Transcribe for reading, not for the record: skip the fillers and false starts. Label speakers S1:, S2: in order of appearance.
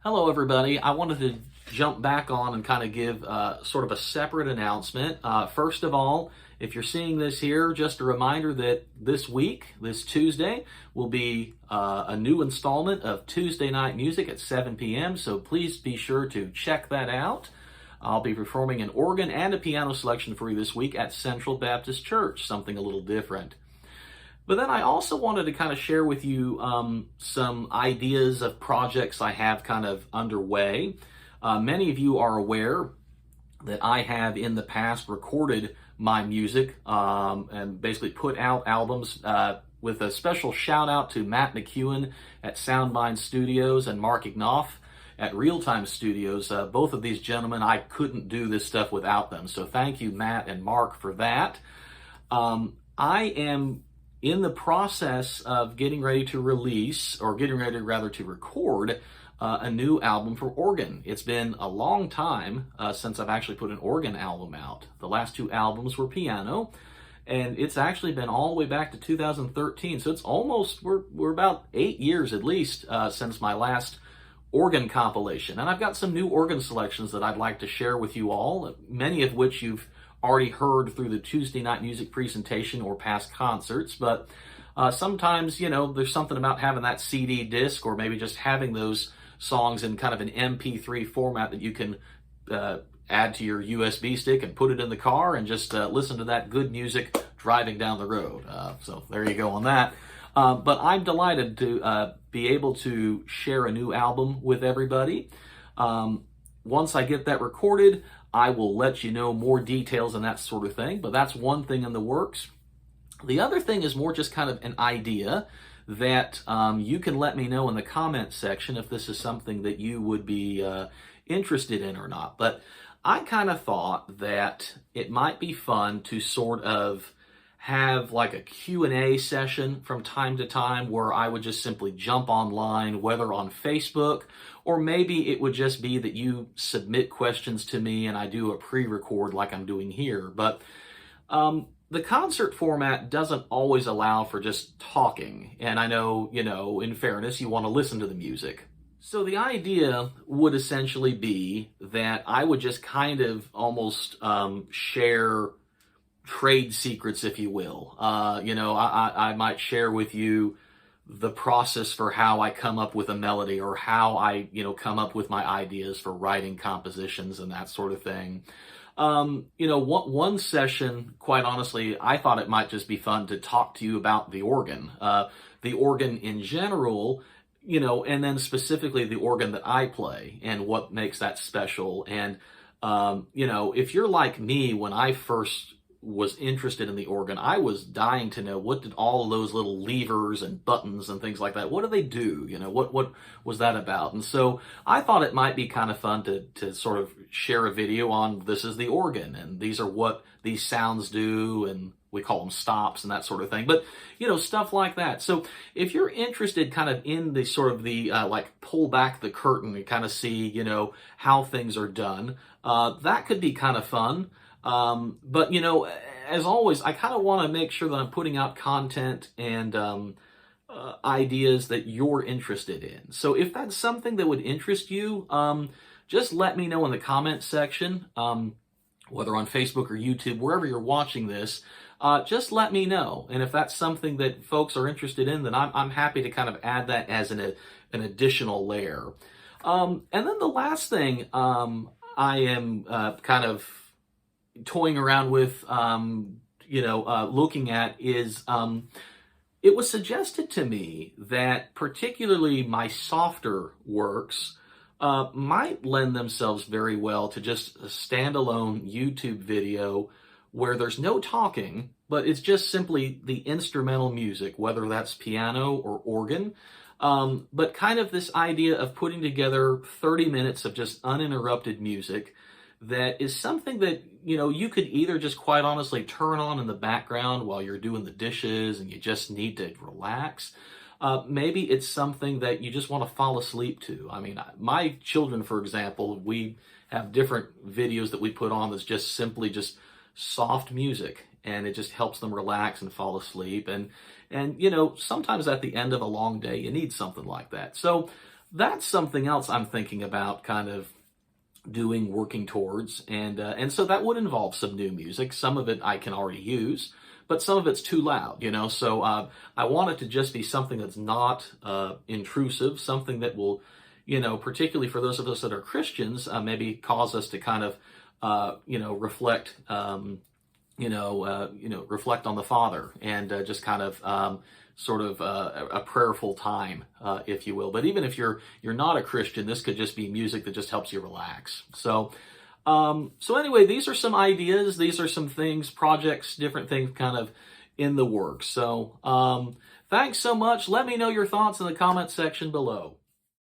S1: Hello, everybody. I wanted to jump back on and kind of give sort of a separate announcement. First of all, if you're seeing this here, just a reminder that this week, this Tuesday, will be a new installment of Tuesday Night Music at 7 p.m. So please be sure to check that out. I'll be performing an organ and a piano selection for you this week at Central Baptist Church, something a little different. But then I also wanted to kind of share with you some ideas of projects I have kind of underway. Many of you are aware that I have in the past recorded my music and basically put out albums with a special shout out to Matt McEwen at Soundmind Studios and Mark Ignoff at Realtime Studios. Both of these gentlemen, I couldn't do this stuff without them. So thank you, Matt and Mark, for that. I am in the process of getting ready to release, or getting ready rather to record, a new album for organ. It's been a long time since I've actually put an organ album out. The last two albums were piano, and it's actually been all the way back to 2013. So it's almost, we're about 8 years at least since my last organ compilation. And I've got some new organ selections that I'd like to share with you all, many of which you've already heard through the Tuesday Night Music presentation or past concerts, but sometimes, there's something about having that CD disc or maybe just having those songs in kind of an MP3 format that you can add to your USB stick and put it in the car and just listen to that good music driving down the road. So there you go on that. But I'm delighted to be able to share a new album with everybody. Once I get that recorded, I will let you know more details and that sort of thing, but that's one thing in the works. The other thing is more just kind of an idea that you can let me know in the comment section if this is something that you would be interested in or not. But I kind of thought that it might be fun to sort of have like a Q&A session from time to time where I would just simply jump online, whether on Facebook, or maybe it would just be that you submit questions to me and I do a pre-record like I'm doing here. But the concert format doesn't always allow for just talking. And I know, in fairness, you want to listen to the music. So the idea would essentially be that I would just kind of almost share trade secrets, if you will. I might share with you the process for how I come up with a melody or how I, come up with my ideas for writing compositions and that sort of thing. One session, quite honestly, I thought it might just be fun to talk to you about the organ in general, and then specifically the organ that I play and what makes that special. And, if you're like me, when I first was interested in the organ, I was dying to know, what did all of those little levers and buttons and things like that, what do they do? What was that about? And so I thought it might be kind of fun to sort of share a video on, this is the organ and these are what these sounds do, and we call them stops and that sort of thing. But, stuff like that. So if you're interested kind of in the sort of the, like pull back the curtain and kind of see, how things are done, that could be kind of fun. But as always, I kind of want to make sure that I'm putting out content and ideas that you're interested in. So if that's something that would interest you, just let me know in the comment section, whether on Facebook or YouTube, wherever you're watching this. Just let me know. And if that's something that folks are interested in, then I'm happy to kind of add that as an additional layer. And then the last thing I am kind of toying around with, looking at is, it was suggested to me that particularly my softer works might lend themselves very well to just a standalone YouTube video where there's no talking, but it's just simply the instrumental music, whether that's piano or organ. But kind of this idea of putting together 30 minutes of just uninterrupted music that is something that, you could either just quite honestly turn on in the background while you're doing the dishes and you just need to relax. Maybe it's something that you just want to fall asleep to. I mean, my children, for example, we have different videos that we put on that's just simply just soft music, and it just helps them relax and fall asleep. And sometimes at the end of a long day, you need something like that. So that's something else I'm thinking about kind of working towards. And so that would involve some new music. Some of it I can already use, but some of it's too loud, you know? So I want it to just be something that's not intrusive, something that will, you know, particularly for those of us that are Christians, maybe cause us to kind of, reflect, reflect on the Father and just kind of sort of a prayerful time, if you will. But even if you're not a Christian, this could just be music that just helps you relax. So anyway, these are some ideas. These are some things, projects, different things kind of in the works. So thanks so much. Let me know your thoughts in the comment section below.